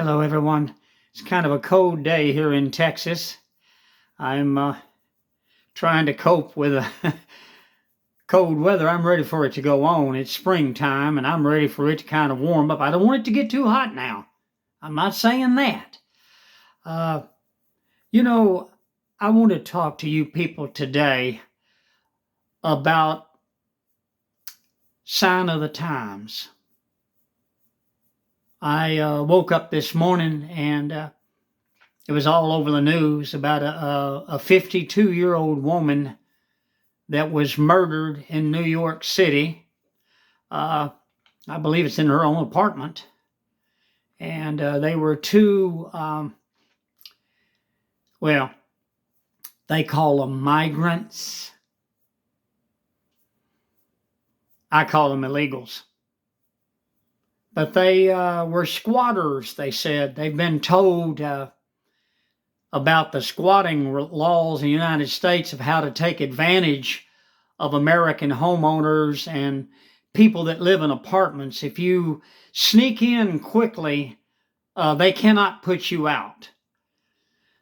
Hello, everyone. It's kind of a cold day here in Texas. I'm trying to cope with cold weather. I'm ready for it to go on. It's springtime, and I'm ready for it to kind of warm up. I don't want it to get too hot now. I'm not saying that. Uh, you know, I want to talk to you people today about sign of the times. I woke up this morning and it was all over the news about a 52-year-old woman that was murdered in New York City. I believe it's in her own apartment. And they were two, they call them migrants. I call them illegals. But they were squatters, they said. They've been told about the squatting laws in the United States of how to take advantage of American homeowners and people that live in apartments. If you sneak in quickly, they cannot put you out.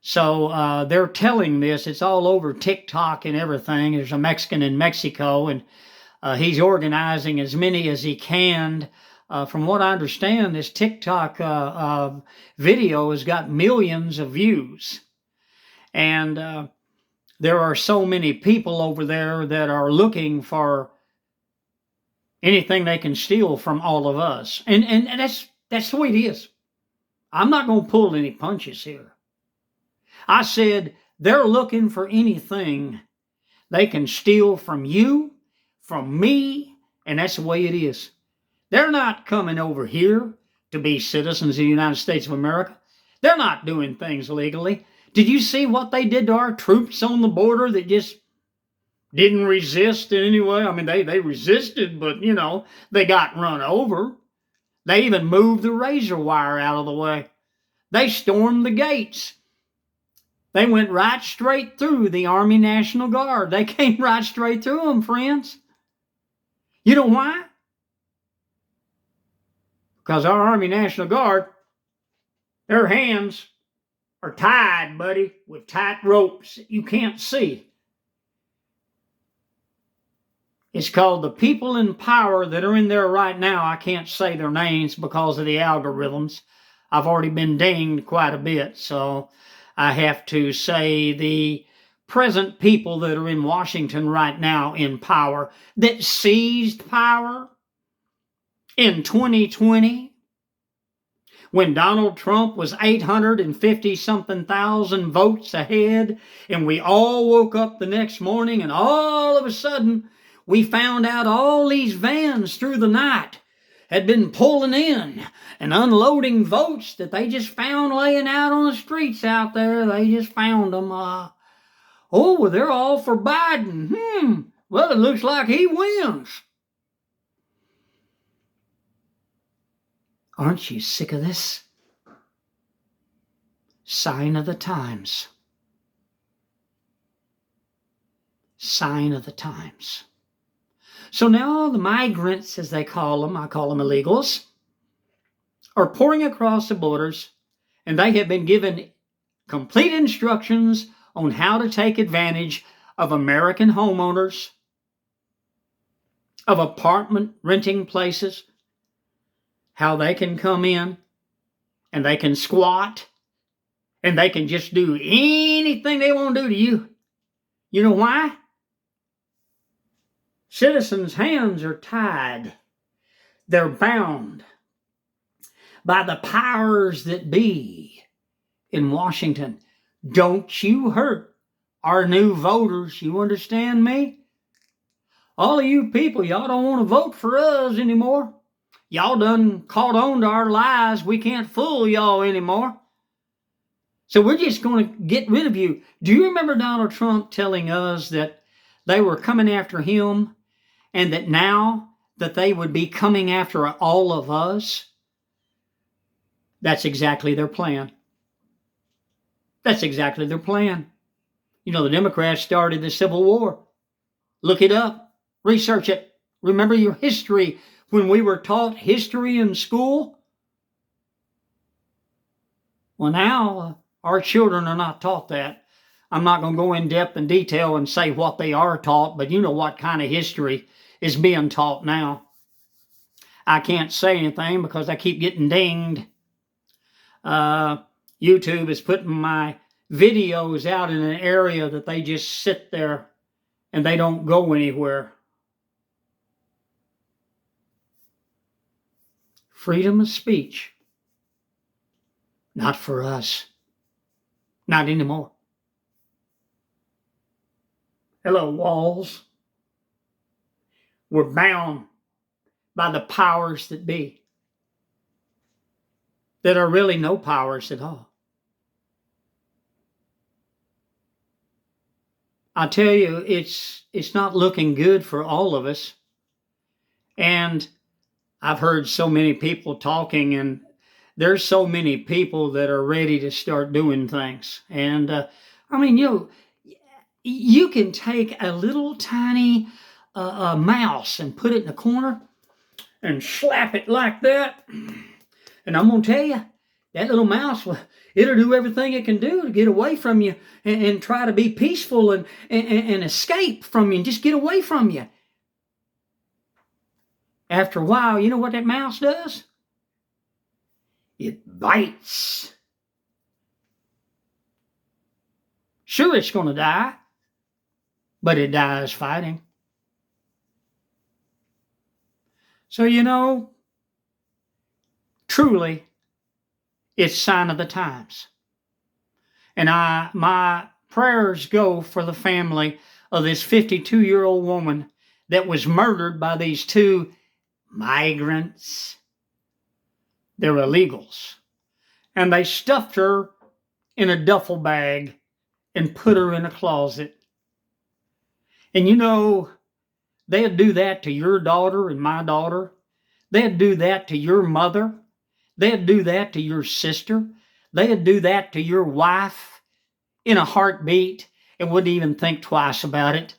So they're telling this. It's all over TikTok and everything. There's a Mexican in Mexico, and he's organizing as many as he can. From what I understand, this TikTok video has got millions of views. And there are so many people over there that are looking for anything they can steal from all of us. And that's the way it is. I'm not going to pull any punches here. I said they're looking for anything they can steal from you, from me, and that's the way it is. They're not coming over here to be citizens of the United States of America. They're not doing things legally. Did you see what they did to our troops on the border that just didn't resist in any way? I mean, they resisted, but, they got run over. They even moved the razor wire out of the way. They stormed the gates. They went right straight through the Army National Guard. They came right straight through them, friends. You know why? Because our Army National Guard, their hands are tied, buddy, with tight ropes that you can't see. It's called the people in power that are in there right now. I can't say their names because of the algorithms. I've already been dinged quite a bit, so I have to say the present people that are in Washington right now in power, that seized power in 2020, when Donald Trump was 850-something thousand votes ahead, and we all woke up the next morning, and all of a sudden, we found out all these vans through the night had been pulling in and unloading votes that they just found laying out on the streets out there. They just found them. They're all for Biden. Well, it looks like he wins. Aren't you sick of this? Sign of the times. Sign of the times. So now the migrants, as they call them, I call them illegals, are pouring across the borders, and they have been given complete instructions on how to take advantage of American homeowners, of apartment renting places, how they can come in and they can squat and they can just do anything they want to do to you. You know why? Citizens' hands are tied. They're bound by the powers that be in Washington. Don't you hurt our new voters. You understand me? All of you people, y'all don't want to vote for us anymore. Y'all done caught on to our lies. We can't fool y'all anymore. So we're just going to get rid of you. Do you remember Donald Trump telling us that they were coming after him and that now that they would be coming after all of us? That's exactly their plan. That's exactly their plan. The Democrats started the Civil War. Look it up. Research it. Remember your history when we were taught history in school? Well, now our children are not taught that. I'm not going to go in depth and detail and say what they are taught, but you know what kind of history is being taught now. I can't say anything because I keep getting dinged. YouTube is putting my videos out in an area that they just sit there and they don't go anywhere. Freedom of speech. Not for us. Not anymore. Hello, walls. We're bound by the powers that be, that are really no powers at all. I tell you, it's not looking good for all of us. And I've heard so many people talking, and there's so many people that are ready to start doing things. And I mean, you can take a little tiny mouse and put it in a corner and slap it like that. And I'm going to tell you, that little mouse, it'll do everything it can do to get away from you and try to be peaceful and escape from you and just get away from you. After a while, you know what that mouse does? It bites. Sure, it's going to die, but it dies fighting. So, truly, it's sign of the times. And my prayers go for the family of this 52-year-old woman that was murdered by these two migrants. They're illegals. And they stuffed her in a duffel bag and put her in a closet. And they'd do that to your daughter and my daughter. They'd do that to your mother. They'd do that to your sister. They'd do that to your wife in a heartbeat and wouldn't even think twice about it.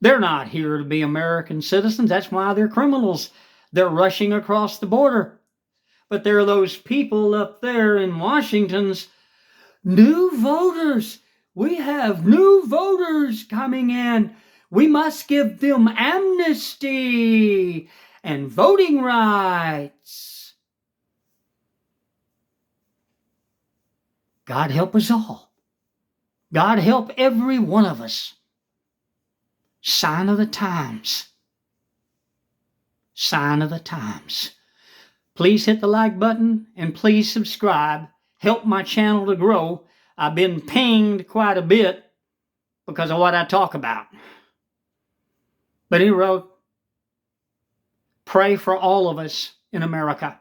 They're not here to be American citizens. That's why they're criminals. They're rushing across the border. But there are those people up there in Washington's new voters. We have new voters coming in. We must give them amnesty and voting rights. God help us all. God help every one of us. Sign of the times. Sign of the times. Please hit the like button and please subscribe. Help my channel to grow. I've been pinged quite a bit because of what I talk about. But he wrote, pray for all of us in America.